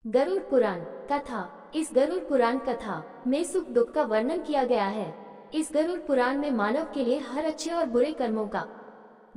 गरुड़ पुराण कथा। इस गरुड़ पुराण कथा में सुख दुख का वर्णन किया गया है। इस गरुड़ पुराण में मानव के लिए हर अच्छे और बुरे कर्मों का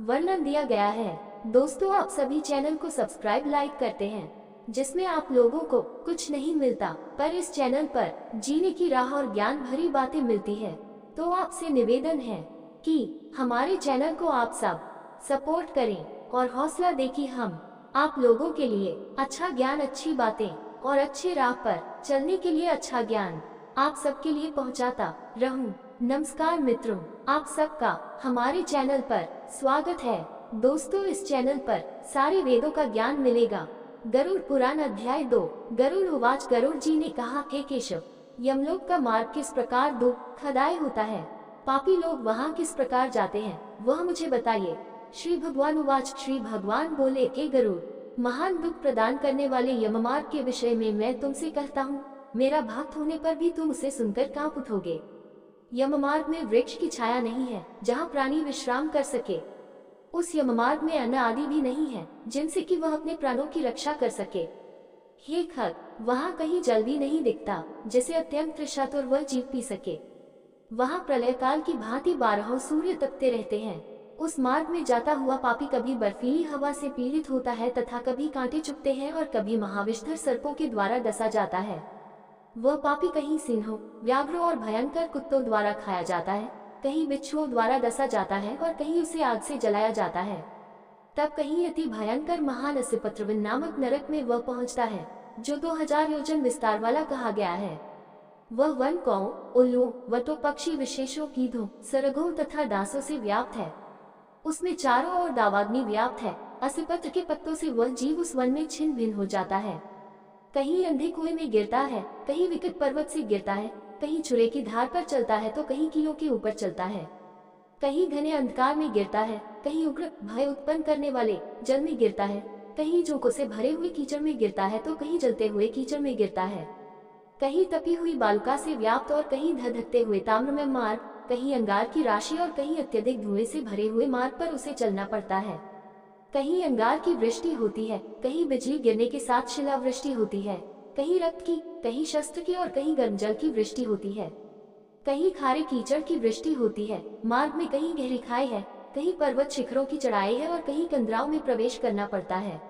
वर्णन दिया गया है। दोस्तों, आप सभी चैनल को सब्सक्राइब लाइक करते हैं, जिसमें आप लोगों को कुछ नहीं मिलता, पर इस चैनल पर जीने की राह और ज्ञान भरी बातें मिलती है। तो आपसे निवेदन है कि हमारे चैनल को आप सब सपोर्ट करें और हौसला दें कि हम आप लोगों के लिए अच्छा ज्ञान, अच्छी बातें और अच्छे राह पर चलने के लिए अच्छा ज्ञान आप सबके लिए पहुंचाता रहूं। नमस्कार मित्रों, आप सबका हमारे चैनल पर स्वागत है। दोस्तों, इस चैनल पर सारे वेदों का ज्ञान मिलेगा। गरुड़ पुराण अध्याय 2। गरुड़ उवाच। गरुड़ जी ने कहा, हे केशव, यमलोक का मार्ग किस प्रकार दुखदायी होता है? पापी लोग वहाँ किस प्रकार जाते हैं, वह मुझे बताइए। श्री भगवान उवाच। श्री भगवान बोले, के गरुड़, महान दुख प्रदान करने वाले यममार्ग के विषय में मैं तुमसे कहता हूँ। मेरा भक्त होने पर भी तुम उसे सुनकर कांप उठोगे। यममार्ग में वृक्ष की छाया नहीं है जहाँ प्राणी विश्राम कर सके। उस यममार्ग में अन्न आदि भी नहीं है जिनसे कि वह अपने प्राणों की रक्षा कर सके। हे खग, वहाँ कहीं जल भी नहीं दिखता जिसे अत्यंत तृषातुर वह जीव पी सके। वहाँ प्रलय काल की भांति 12 सूर्य तपते रहते हैं। उस मार्ग में जाता हुआ पापी कभी बर्फीली हवा से पीड़ित होता है तथा कभी कांटे चुभते हैं और कभी महाविषधर सर्पों के द्वारा डसा जाता है। वह पापी कहीं सिंहों, व्याघ्रों और भयंकर कुत्तों द्वारा खाया जाता है, कहीं बिच्छुओं द्वारा डसा जाता है और कहीं उसे आग से जलाया जाता है। तब कहीं अति भयंकर महान असिपत्रवन नामक नरक में वह पहुंचता है, जो 2000 योजन विस्तार वाला कहा गया है। वह वन कौओं, उल्लुओं, वटों, पक्षी विशेषों, गीधों, सरगों तथा डांसों से व्याप्त है। उसमें चारों ओर दावाग्नि व्याप्त है। असिपत्र के पत्तों से वह जीव उस वन में छिन्न भिन्न हो जाता है। कहीं अंधे कुएं में गिरता है, कहीं विकट पर्वत से गिरता है, कहीं छुरे की धार पर चलता है तो कहीं कीलों के ऊपर चलता है, कहीं घने अंधकार में गिरता है, कहीं उग्र भय उत्पन्न करने वाले जल में गिरता है, कहीं जोंकों से भरे हुए कीचड़ में गिरता है तो कहीं जलते हुए कीचड़ में गिरता है, कहीं तपी हुई बालुका से व्याप्त और कहीं धधकते हुए ताम्र में मार्ग, कहीं अंगार की राशि और कहीं अत्यधिक धुएं से भरे हुए मार्ग पर उसे चलना पड़ता है। कहीं अंगार की वृष्टि होती है, कहीं बिजली गिरने के साथ शिलावृष्टि होती है, कहीं रक्त की, कहीं शस्त्र की और कहीं गर्म जल की वृष्टि होती है, कहीं खारे कीचड़ की वृष्टि होती है। मार्ग में कहीं गहरी खाई है, कहीं पर्वत शिखरों की चढ़ाई है और कहीं कंदराओं में प्रवेश करना पड़ता है।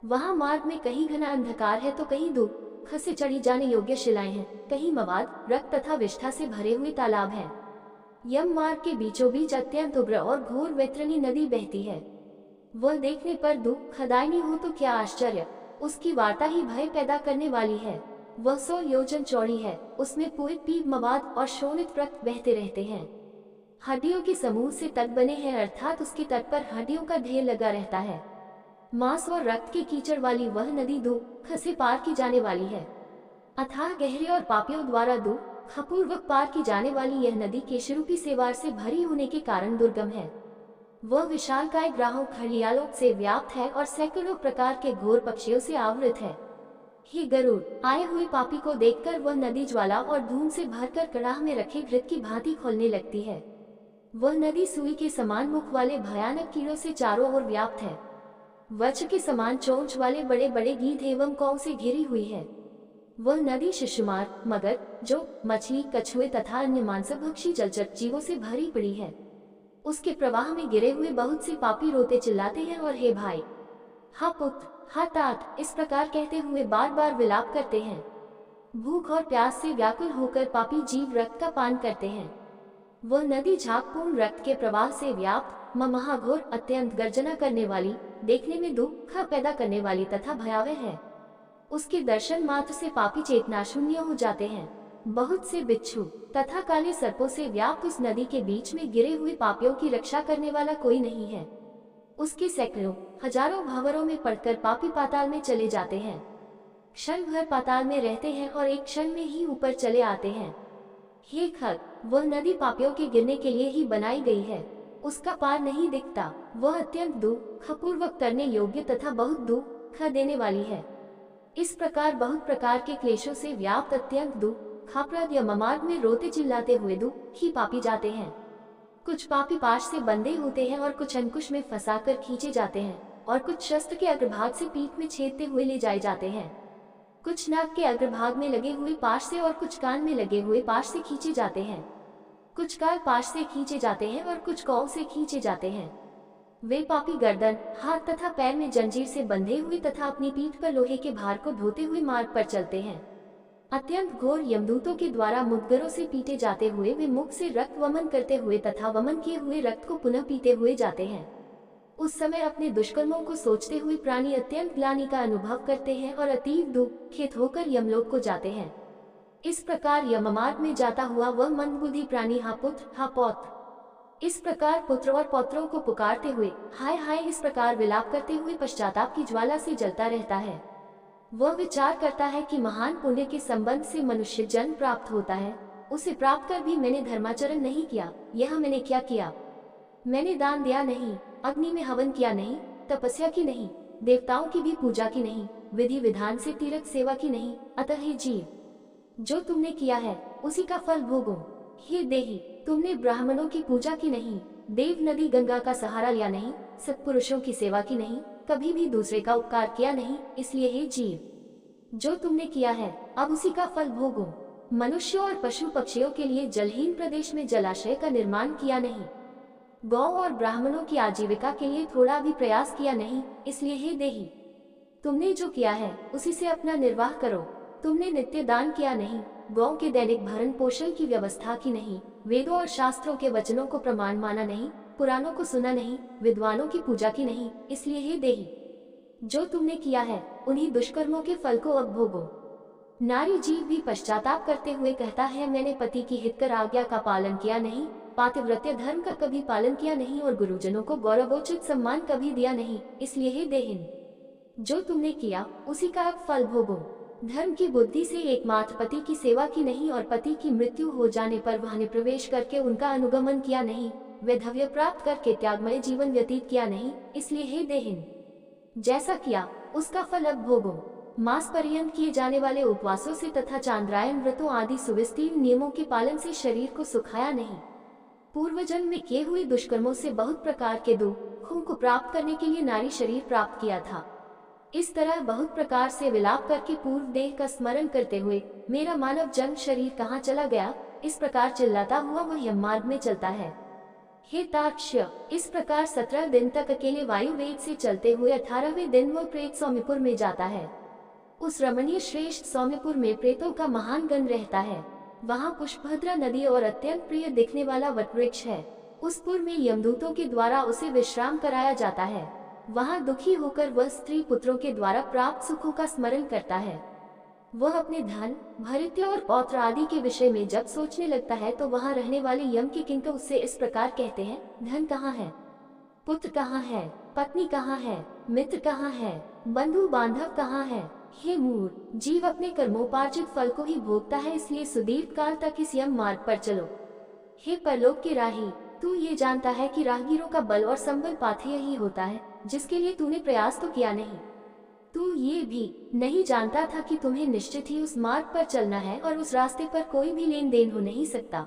वहाँ मार्ग में कहीं घना अंधकार है तो कहीं दुख से चढ़ी जाने योग्य शिलाएं हैं, कहीं मवाद, रक्त तथा विष्ठा से भरे हुए तालाब हैं। यम मार्ग के बीचों बीच अत्यंत उग्र और घोर वैतरणी नदी बहती है। वह देखने पर दुखदायिनी हो तो क्या आश्चर्य, उसकी वार्ता ही भय पैदा करने वाली है। वह 100 योजन चौड़ी है, उसमें पूरे पीप, मवाद और शोणित रक्त बहते रहते हैं। हड्डियों के समूह से तट बने हैं, अर्थात उसके तट पर हड्डियों का ढेर लगा रहता है। मांस और रक्त के कीचड़ वाली वह नदी दुख से पार की जाने वाली है। अथाह गहरे और पापियों द्वारा दुखपूर्वक पार की जाने वाली यह नदी केशरूपी सेवार से भरी होने के कारण दुर्गम है। वह विशालकाय ग्राहों, घड़ियालों से व्याप्त है और सैकड़ों प्रकार के घोर पक्षियों से आवृत है। हे गरुड़, आए हुए पापी को देखकर वह नदी ज्वाला और धूम से भरकर कड़ाह में रखे घृत की भांति खोलने लगती है। वह नदी सुई के समान मुख वाले भयानक कीड़ों से चारों ओर व्याप्त है। वज्र के समान चोंच वाले बड़े बड़े गीध एवं कौओं से घिरी हुई है। वह नदी शिशुमार, मगर, जो, मछली, कछुए तथा अन्य मांसभक्षी जलचर जीवों से भरी पड़ी है। उसके प्रवाह में गिरे हुए बहुत से पापी रोते चिल्लाते हैं और हे भाई, हा पुत्र, हा तात, इस प्रकार कहते हुए बार बार विलाप करते हैं। भूख और प्यास से व्याकुल होकर पापी जीव रक्त का पान करते हैं। वह नदी झागपूर्ण रक्त के प्रवाह से व्याप्त, महाघोर, अत्यंत गर्जना करने वाली, देखने में दुख पैदा करने वाली तथा भयावह है। उसके दर्शन मात्र से पापी चेतना शून्य हो जाते हैं। बहुत से बिच्छू तथा काले सर्पों से व्याप्त उस नदी के बीच में गिरे हुए पापियों की रक्षा करने वाला कोई नहीं है। उसके सैकड़ों, हजारों भावरों में पड़कर पापी पाताल में चले जाते हैं। क्षण भर पाताल में रहते हैं और एक क्षण में ही ऊपर चले आते हैं। हे खग, वह नदी पापियों के गिरने के लिए ही बनाई गई है। उसका पार नहीं दिखता। वह अत्यंत दुखपूर्वक करने योग्य तथा बहुत दुख देने वाली है। इस प्रकार बहुत प्रकार के क्लेशों से व्याप्त अत्यंत दुखप्रद यममार्ग में रोते चिल्लाते हुए दुखी पापी जाते हैं। कुछ पापी पाश से बंधे होते हैं और कुछ अंकुश में फंसाकर खींचे जाते हैं और कुछ शस्त्र के अग्रभाग से पीठ में छेदते हुए ले जाए जाते हैं। कुछ नाक के अग्रभाग में लगे हुए पाश से और कुछ कान में लगे हुए पाश से खींचे जाते हैं। कुछ काल पाश से खींचे जाते हैं और कुछ कौ से खींचे जाते हैं। वे पापी गर्दन, हाथ तथा पैर में जंजीर से बंधे हुए तथा अपनी पीठ पर लोहे के भार को ढोते हुए मार्ग पर चलते हैं। अत्यंत घोर यमदूतों के द्वारा मुद्गरों से पीटे जाते हुए वे मुख से रक्त वमन करते हुए तथा वमन किए हुए रक्त को पुनः पीते हुए जाते हैं। उस समय अपने दुष्कर्मों को सोचते हुए प्राणी अत्यंत ग्लानि का अनुभव करते हैं और अतीव दुखित होकर यमलोक को जाते हैं। इस प्रकार यममार्ग में जाता हुआ वह मंदबुद्धि प्राणी हा पुत्र हा पौत्र इस प्रकार पुत्र और पौत्रों को पुकारते हुए हाय हाय इस प्रकार विलाप करते हुए पश्चाताप की ज्वाला से जलता रहता है। वह विचार करता है कि महान पुण्य के संबंध से मनुष्य जन्म प्राप्त होता है। उसे प्राप्त कर भी मैंने धर्माचरण नहीं किया। यह मैंने क्या किया? मैंने दान दिया नहीं, अग्नि में हवन किया नहीं, तपस्या की नहीं, देवताओं की भी पूजा की नहीं, विधि विधान से तीर्थ सेवा की नहीं। अतः हे जीव, जो तुमने किया है उसी का फल भोगो। हे देही, तुमने ब्राह्मणों की पूजा की नहीं, देव नदी गंगा का सहारा लिया नहीं, सत्पुरुषों की सेवा की नहीं, कभी भी दूसरे का उपकार किया नहीं। इसलिए हे जीव, जो तुमने किया है अब उसी का फल भोगो। मनुष्यों और पशु पक्षियों के लिए जलहीन प्रदेश में जलाशय का निर्माण किया नहीं। गौ और ब्राह्मणों की आजीविका के लिए थोड़ा भी प्रयास किया नहीं। इसलिए हे देही, तुमने जो किया है उसी से अपना निर्वाह करो। तुमने नित्य दान किया नहीं, गौ के दैनिक भरण पोषण की व्यवस्था की नहीं, वेदों और शास्त्रों के वचनों को प्रमाण माना नहीं, पुराणों को सुना नहीं, विद्वानों की पूजा की नहीं। इसलिए हे देही, जो तुमने किया है उन्हीं दुष्कर्मों के फल को अब भोगो। नारी जीव भी पश्चाताप करते हुए कहता है, मैंने पति की हितकर आज्ञा का पालन किया नहीं, पातिव्रत्य धर्म का कभी पालन किया नहीं और गुरुजनों को गौरवोचित सम्मान कभी दिया नहीं। इसलिए हे देहिन, जो तुमने किया उसी का अब फल भोगो। धर्म की बुद्धि से एकमात्र पति की सेवा की नहीं और पति की मृत्यु हो जाने पर वहां प्रवेश करके उनका अनुगमन किया नहीं, वैधव्य प्राप्त करके त्यागमय जीवन व्यतीत किया नहीं। इसलिए हे देहिन, जैसा किया उसका फल अब भोगो। मास पर्यंत किए जाने वाले उपवासों से तथा चांद्रायन व्रतों आदि सुविस्तीर्ण नियमों के पालन से शरीर को सुखाया नहीं। पूर्व जन्म में किए हुए दुष्कर्मों से बहुत प्रकार के दुखों को प्राप्त करने के लिए नारी शरीर प्राप्त किया था। इस तरह बहुत प्रकार से विलाप करके पूर्व देह का स्मरण करते हुए मेरा मानव जन्म शरीर कहाँ चला गया, इस प्रकार चिल्लाता हुआ वह यममार्ग में चलता है। हे तार्क्ष्य, इस प्रकार 17 दिन तक अकेले वायु वेग से चलते हुए 18वें दिन वह प्रेत सौम्यपुर में जाता है। उस रमणीय श्रेष्ठ सौम्यपुर में प्रेतों का महान गण रहता है। वहाँ पुष्पभद्रा नदी और अत्यंत प्रिय दिखने वाला वटवृक्ष है। उस पुर में यमदूतों के द्वारा उसे विश्राम कराया जाता है। वहाँ दुखी होकर वह स्त्री पुत्रों के द्वारा प्राप्त सुखों का स्मरण करता है। वह अपने धन, भृत्य और पौत्र आदि के विषय में जब सोचने लगता है तो वहाँ रहने वाले यम के किंकर उससे इस प्रकार कहते हैं, धन कहाँ है, पुत्र कहाँ है, पत्नी कहाँ है, मित्र कहाँ है, बंधु बांधव कहाँ है। हे मूढ़, जीव अपने कर्मोपार्जित फल को ही भोगता है, इसलिए सुदीर्घ काल तक इस यम मार्ग पर चलो। हे परलोक के राही, तू ये जानता है कि राहगीरों का बल और संबल पाथेय ही होता है, जिसके लिए तूने प्रयास तो किया नहीं। तू ये भी नहीं जानता था कि तुम्हें निश्चित ही उस मार्ग पर चलना है और उस रास्ते पर कोई भी लेन देन हो नहीं सकता।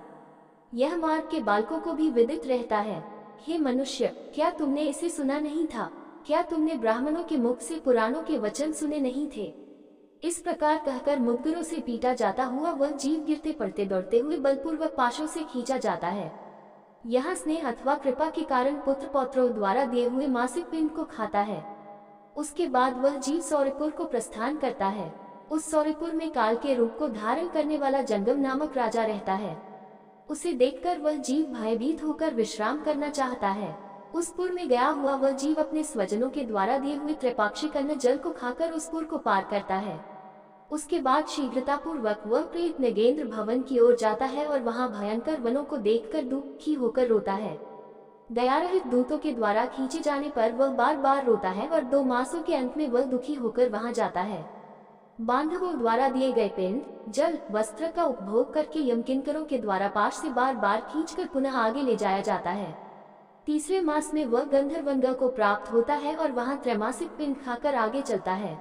यह मार्ग के बालकों को भी विदित रहता है। हे मनुष्य, क्या तुमने इसे सुना नहीं था? क्या तुमने ब्राह्मणों के मुख से पुराणों के वचन सुने नहीं थे? इस प्रकार कहकर मुद्गरों से पीटा जाता हुआ वह जीव गिरते पड़ते दौड़ते हुए बलपूर्वक पाशों से खींचा जाता है। यहाँ स्नेह अथवा कृपा के कारण पुत्र पौत्रों द्वारा दिए हुए मासिक पिंड को खाता है। उसके बाद वह जीव सौरपुर को प्रस्थान करता है। उस सौरपुर में काल के रूप को धारण करने वाला जंगम नामक राजा रहता है। उसे देखकर वह जीव भयभीत होकर विश्राम करना चाहता है। उस पुर में गया हुआ वह जीव अपने स्वजनों के द्वारा दिए हुए त्रैपाक्षिक अन्न जल को खाकर उस पुर को पार करता है। उसके बाद शीघ्रतापूर्वक वह प्रेत नगेंद्र भवन की ओर जाता है और वहां भयंकर वनों को देखकर दुखी होकर रोता है। दयारहित दूतों के द्वारा खींचे जाने पर वह बार बार रोता है और 2 मासों के अंत में वह दुखी होकर वहां जाता है। बांधवों द्वारा दिए गए पिंड, जल, वस्त्र का उपभोग करके यमकिंकरों के द्वारा पाश से बार बार खींचकर पुनः आगे ले जाया जाता है। तीसरे मास में वह गंधर्वंगा को प्राप्त होता है और वहां त्रैमासिक पिंड खाकर आगे चलता है।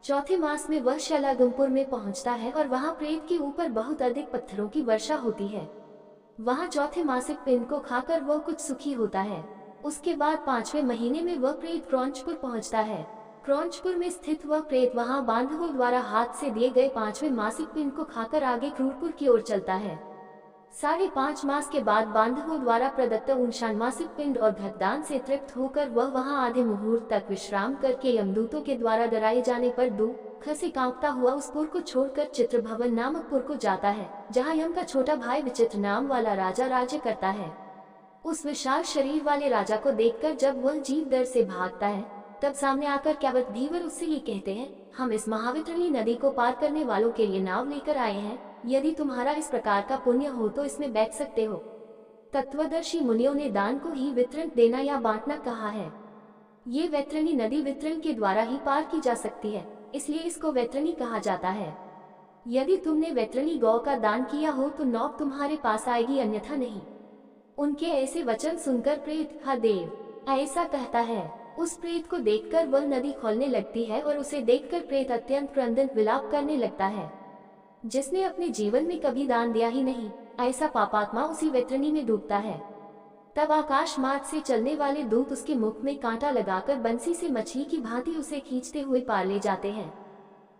चौथे मास में वह शैलागमपुर में पहुंचता है और वहां प्रेत के ऊपर बहुत अधिक पत्थरों की वर्षा होती है। वहां चौथे मासिक पिंड को खाकर वह कुछ सुखी होता है। उसके बाद 5वें महीने में वह प्रेत क्रौंचपुर पहुंचता है। क्रौंचपुर में स्थित वह प्रेत वहां बांधवों द्वारा हाथ से दिए गए 5वें मासिक पिंड को खाकर आगे क्रूरपुर की ओर चलता है। 5.5 मास के बाद बांधवों द्वारा प्रदत्त उन षाण्मासिक पिंड और घटदान से तृप्त होकर वह वहां आधे मुहूर्त तक विश्राम करके यमदूतों के द्वारा डराए जाने पर दुख से कांपता हुआ उस पुर को छोड़कर चित्रभवन नामक पुर को जाता है, जहां यम का छोटा भाई विचित्र नाम वाला राजा राज्य करता है। उस विशाल शरीर वाले राजा को देखकर जब वह जीव डर से भागता है, तब सामने आकर कैवट धीवर उससे ये कहते हैं, हम इस महावितरणी नदी को पार करने वालों के लिए नाव लेकर आए हैं। यदि तुम्हारा इस प्रकार का पुण्य हो तो इसमें बैठ सकते हो। तत्वदर्शी मुनियों ने दान को ही वितरण देना या बांटना कहा है। ये वैतरणी नदी वितरण के द्वारा ही पार की जा सकती है, इसलिए इसको वैतरणी कहा जाता है। यदि तुमने वैतरणी गौ का दान किया हो तो नौब तुम्हारे पास आएगी, अन्यथा नहीं। उनके ऐसे वचन सुनकर प्रेत हा देव ऐसा कहता है। उस प्रेत को देखकर वह नदी खोलने लगती है और उसे देखकर प्रेत अत्यंत क्रंदन विलाप करने लगता है। जिसने अपने जीवन में कभी दान दिया ही नहीं, ऐसा पापात्मा उसी वैतरणी में डूबता है। तब आकाश मार्ग से चलने वाले दूत उसके मुख में कांटा लगाकर बंसी से मछली की भांति उसे खींचते हुए पार ले जाते हैं।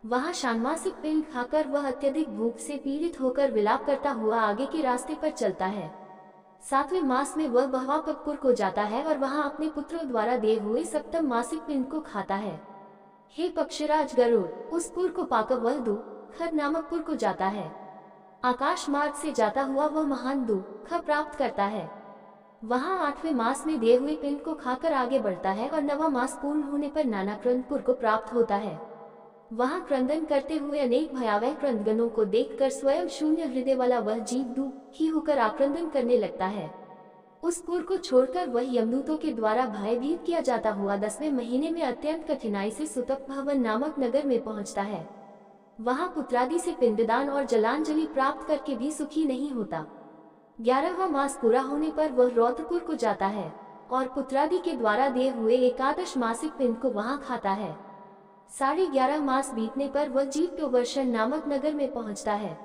वहां षाण्मासिक पिंड खाकर वह अत्यधिक भूख से पीड़ित होकर विलाप करता हुआ आगे के रास्ते पर चलता है। 7वें मास में वह बहवापकपुर को जाता है और वहां अपने पुत्रों द्वारा दिए हुए सप्तम मासिक पिंड को खाता है। हे पक्षराज गरुड़, उस पुर को पाकर वह दुख नामक पुर को जाता है। आकाश मार्ग से जाता हुआ वह महान दुख प्राप्त करता है। वहां 8वें मास में दिए हुए पिंड को खाकर आगे बढ़ता है और 9वां मास पूर्ण होने पर नाना क्रंदपुर को प्राप्त होता है। वहां क्रंदन करते हुए अनेक भयावह क्रंदगनों को देखकर स्वयं शून्य हृदय वाला वह जीव दुखी होकर आक्रंदन करने लगता है। उस पुर को छोड़कर वह यमदूतों के द्वारा भयभीत किया जाता हुआ 10वें महीने में अत्यंत कठिनाई से सुतप भवन नामक नगर में पहुंचता है। वहां पुत्रादि से पिंडदान और जलांजलि प्राप्त करके भी सुखी नहीं होता। 11वां मास पूरा होने पर वह रौद्रपुर को जाता है और पुत्रादि के द्वारा दिए हुए 11 मासिक पिंड को वहां खाता है। 11.5 मास बीतने पर वह जीव प्योवर्षण नामक नगर में पहुंचता है।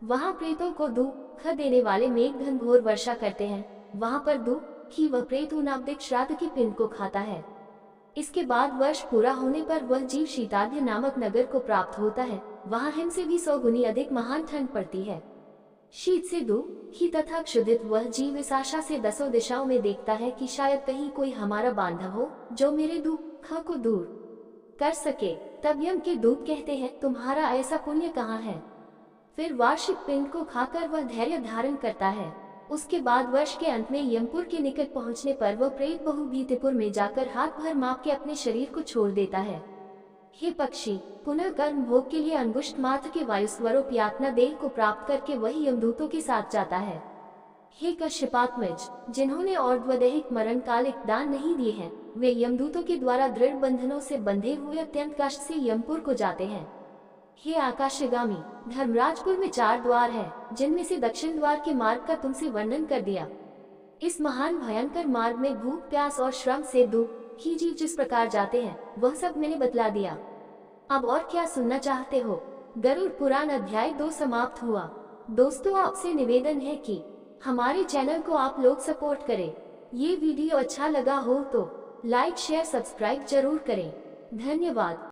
वहां प्रेतों को दुख देने वाले मेघ घनघोर वर्षा करते हैं। वहां पर दुखी वह प्रेत उनाब्दिक श्राद्ध के पिंड को खाता है। इसके बाद वर्ष पूरा होने पर वह जीव शीताद्य नामक नगर को प्राप्त होता है। वहां हिम से भी 100 गुनी अधिक महान ठंड पड़ती है। शीत से दुखी तथा क्षुधित वह जीव इस आशा से 10 दिशाओं में देखता है कि शायद कहीं कोई हमारा बांधव हो जो मेरे दुख को दूर कर सके। तब यम के दूत कहते हैं, तुम्हारा ऐसा पुण्य कहाँ है? फिर वार्षिक पिंड को खाकर वह धैर्य धारण करता है। उसके बाद वर्ष के अंत में यमपुर के निकट पहुंचने पर वह प्रेत बहुभीतिपुर में जाकर हाथ भर माप के अपने शरीर को छोड़ देता है। हे पक्षी, पुनः कर्म भोग के लिए अंगुष्ठ मात्र के वायु स्वरूप यातना देह को प्राप्त करके वही यमदूतों के साथ जाता है। हे कश्यपात्मज, जिन्होंने और्ध्वदैहिक मरण कालिक दान नहीं दिए हैं, वे यमदूतों के द्वारा दृढ़ बंधनों से बंधे हुए अत्यंत कष्ट से यमपुर को जाते हैं। हे आकाशगामी, धर्मराजपुर में 4 द्वार हैं, जिनमें से दक्षिण द्वार के मार्ग का तुमसे वर्णन कर दिया। इस महान भयंकर मार्ग में भूख, प्यास और श्रम से दुखी जीव जिस प्रकार जाते हैं, वह सब मैंने बतला दिया। अब और क्या सुनना चाहते हो? गरुड़ पुराण अध्याय 2 समाप्त हुआ। दोस्तों, आपसे निवेदन है कि हमारे चैनल को आप लोग सपोर्ट करें। ये वीडियो अच्छा लगा हो तो लाइक, शेयर, सब्सक्राइब जरूर करें। धन्यवाद।